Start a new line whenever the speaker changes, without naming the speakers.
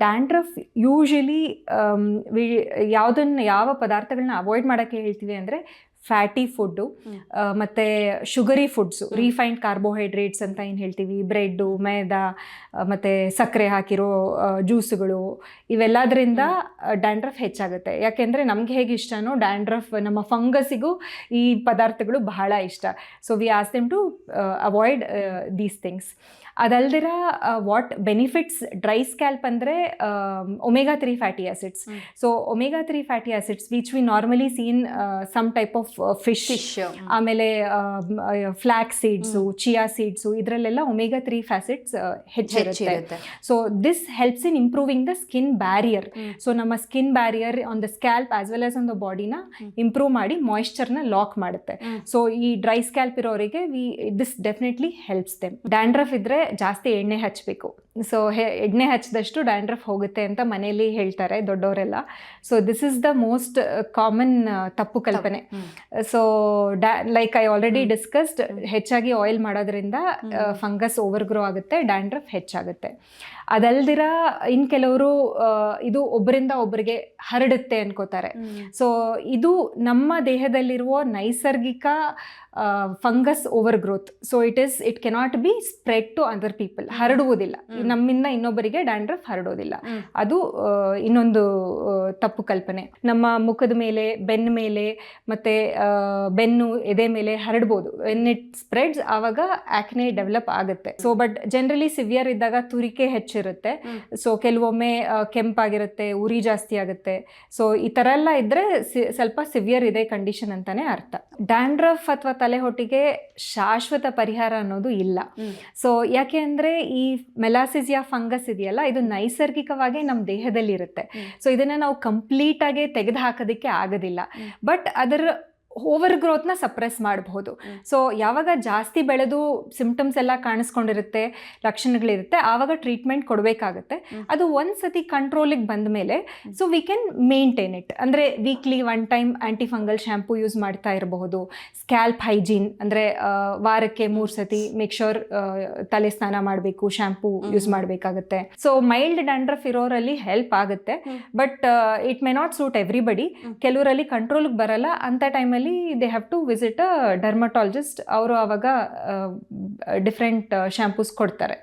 Dandruff usually ಯಾವ ಪದಾರ್ಥಗಳನ್ನ avoid ಮಾಡೋಕ್ಕೆ ಹೇಳ್ತೀವಿ ಅಂದರೆ ಫ್ಯಾಟಿ ಫುಡ್ಡು ಮತ್ತು ಶುಗರಿ ಫುಡ್ಸು, ರಿಫೈನ್ಡ್ ಕಾರ್ಬೋಹೈಡ್ರೇಟ್ಸ್ ಅಂತ ಏನು ಹೇಳ್ತೀವಿ, ಬ್ರೆಡ್ಡು, ಮೈದಾ ಮತ್ತು ಸಕ್ಕರೆ ಹಾಕಿರೋ ಜ್ಯೂಸುಗಳು, ಇವೆಲ್ಲದರಿಂದ ಡ್ಯಾಂಡ್ರಫ್ ಹೆಚ್ಚಾಗುತ್ತೆ. ಯಾಕೆಂದರೆ ನಮ್ಗೆ ಹೇಗೆ ಇಷ್ಟನೋ ಡ್ಯಾಂಡ್ರಫ್ ನಮ್ಮ ಫಂಗಸ್ಸಿಗೂ ಈ ಪದಾರ್ಥಗಳು ಬಹಳ ಇಷ್ಟ. So we ask them to avoid these things. ಅದಲ್ದಿರ ವಾಟ್ ಬೆನಿಫಿಟ್ಸ್ ಡ್ರೈ ಸ್ಕ್ಯಾಲ್ಪ್ ಅಂದರೆ omega-3 fatty acids. So omega-3 fatty acids which we normally seen some type of fish, ಆಮೇಲೆ ಫ್ಲ್ಯಾಕ್ಸ್ ಸೀಡ್ಸು, ಚಿಯಾ ಸೀಡ್ಸು, ಇದರಲ್ಲೆಲ್ಲ omega-3 fatty acids ಹೆಚ್ಚಿರುತ್ತೆ. So this helps in improving the skin barrier. So ನಮ್ಮ skin barrier on the scalp as well as on the ಬಾಡಿನ improve ಮಾಡಿ ಮಾಯಿಶ್ಚರ್ನ lock ಮಾಡುತ್ತೆ. So ಈ dry scalp ಇರೋರಿಗೆ this definitely helps them. Dandruff ಇದ್ರೆ ಜಾಸ್ತಿ ಎಣ್ಣೆ ಹಚ್ಚಬೇಕು. ಸೊ ಎಣ್ಣೆ ಹಚ್ಚಿದಷ್ಟು ಡ್ಯಾಂಡ್ರಫ್ ಹೋಗುತ್ತೆ ಅಂತ ಮನೆಯಲ್ಲಿ ಹೇಳ್ತಾರೆ ದೊಡ್ಡವರೆಲ್ಲ. So this is the most common ತಪ್ಪು ಕಲ್ಪನೆ. So like I already discussed, ಹೆಚ್ಚಾಗಿ ಆಯಿಲ್ ಮಾಡೋದ್ರಿಂದ ಫಂಗಸ್ ಓವರ್ ಗ್ರೋ ಆಗುತ್ತೆ, ಡ್ಯಾಂಡ್ರಫ್ ಹೆಚ್ಚಾಗುತ್ತೆ. ಅದಲ್ದಿರ ಇನ್ನು ಕೆಲವರು ಇದು ಒಬ್ಬರಿಂದ ಒಬ್ಬರಿಗೆ ಹರಡುತ್ತೆ ಅನ್ಕೋತಾರೆ. ಸೊ ಇದು ನಮ್ಮ ದೇಹದಲ್ಲಿರುವ ನೈಸರ್ಗಿಕ fungus overgrowth. So it cannot be spread to other people. ಹರಡುವುದಿಲ್ಲ, ನಮ್ಮಿಂದ ಇನ್ನೊಬ್ಬರಿಗೆ ಡ್ಯಾಂಡ್ರಫ್ ಹರಡೋದಿಲ್ಲ. ಅದು ಇನ್ನೊಂದು ತಪ್ಪು ಕಲ್ಪನೆ. ನಮ್ಮ ಮುಖದ ಮೇಲೆ, ಬೆನ್ನ ಮೇಲೆ, ಮತ್ತೆ ಬೆನ್ನು, ಎದೆ ಮೇಲೆ ಹರಡ್ಬೋದು. ವೆನ್ ಇಟ್ ಸ್ಪ್ರೆಡ್ಸ್ ಆವಾಗ ಆಕ್ನೆ ಡೆವಲಪ್ ಆಗುತ್ತೆ. ಸೊ ಬಟ್ ಜನರಲಿ ಸಿವಿಯರ್ ಇದ್ದಾಗ ತುರಿಕೆ ಹೆಚ್ಚಿರುತ್ತೆ. ಸೊ ಕೆಲವೊಮ್ಮೆ ಕೆಂಪಾಗಿರುತ್ತೆ, ಉರಿ ಜಾಸ್ತಿ ಆಗುತ್ತೆ. ಸೊ ಈ ಥರ ಎಲ್ಲ ಇದ್ರೆ ಸ್ವಲ್ಪ ಸಿವಿಯರ್ ಇದೆ ಕಂಡೀಷನ್ ಅಂತಾನೆ ಅರ್ಥ. ಡ್ಯಾಂಡ್ರಫ್ ಅಥವಾ ತಲೆಹೊಟ್ಟಿಗೆ ಶಾಶ್ವತ ಪರಿಹಾರ ಅನ್ನೋದು ಇಲ್ಲ. ಸೊ ಯಾಕೆ ಅಂದರೆ ಈ ಮೆಲಾಸಿಸಿಯಾ ಫಂಗಸ್ ಇದೆಯಲ್ಲ, ಇದು ನೈಸರ್ಗಿಕವಾಗಿ ನಮ್ಮ ದೇಹದಲ್ಲಿ ಇರುತ್ತೆ. ಸೊ ಇದನ್ನ ನಾವು ಕಂಪ್ಲೀಟ್ ಆಗಿ ತೆಗೆದು ಹಾಕೋದಕ್ಕೆ ಆಗೋದಿಲ್ಲ. ಬಟ್ ಅದರ ಓವರ್ ಗ್ರೋತ್ನ ಸಪ್ರೆಸ್ ಮಾಡಬಹುದು. ಸೊ ಯಾವಾಗ ಜಾಸ್ತಿ ಬೆಳೆದು ಸಿಂಪ್ಟಮ್ಸ್ ಎಲ್ಲ ಕಾಣಿಸ್ಕೊಂಡಿರುತ್ತೆ, ಲಕ್ಷಣಗಳಿರುತ್ತೆ, ಆವಾಗ ಟ್ರೀಟ್ಮೆಂಟ್ ಕೊಡಬೇಕಾಗುತ್ತೆ. ಅದು ಒಂದ್ಸತಿ ಕಂಟ್ರೋಲಿಗೆ ಬಂದ ಮೇಲೆ so we can maintain it. ಅಂದರೆ weekly 1 time antifungal shampoo use ಮಾಡ್ತಾ ಇರಬಹುದು. ಸ್ಕ್ಯಾಲ್ಪ್ ಹೈಜೀನ್ ಅಂದರೆ ವಾರಕ್ಕೆ 3 ಸತಿ ಮೇಕ್ ಶೋರ್ ತಲೆ ಸ್ನಾನ ಮಾಡಬೇಕು, ಶ್ಯಾಂಪೂ ಯೂಸ್ ಮಾಡಬೇಕಾಗುತ್ತೆ. ಸೊ ಮೈಲ್ಡ್ ಡ್ಯಾಂಡ್ರಫ್ ಇರೋರಲ್ಲಿ ಹೆಲ್ಪ್ ಆಗುತ್ತೆ. But it may not suit everybody. ಕೆಲವರಲ್ಲಿ ಕಂಟ್ರೋಲ್ಗೆ ಬರಲ್ಲ. ಅಂಥ ಟೈಮಲ್ಲಿ they have to visit a dermatologist. ಅವರು ಆವಾಗ ಡಿಫ್ರೆಂಟ್ ಶ್ಯಾಂಪೂಸ್ ಕೊಡ್ತಾರೆ.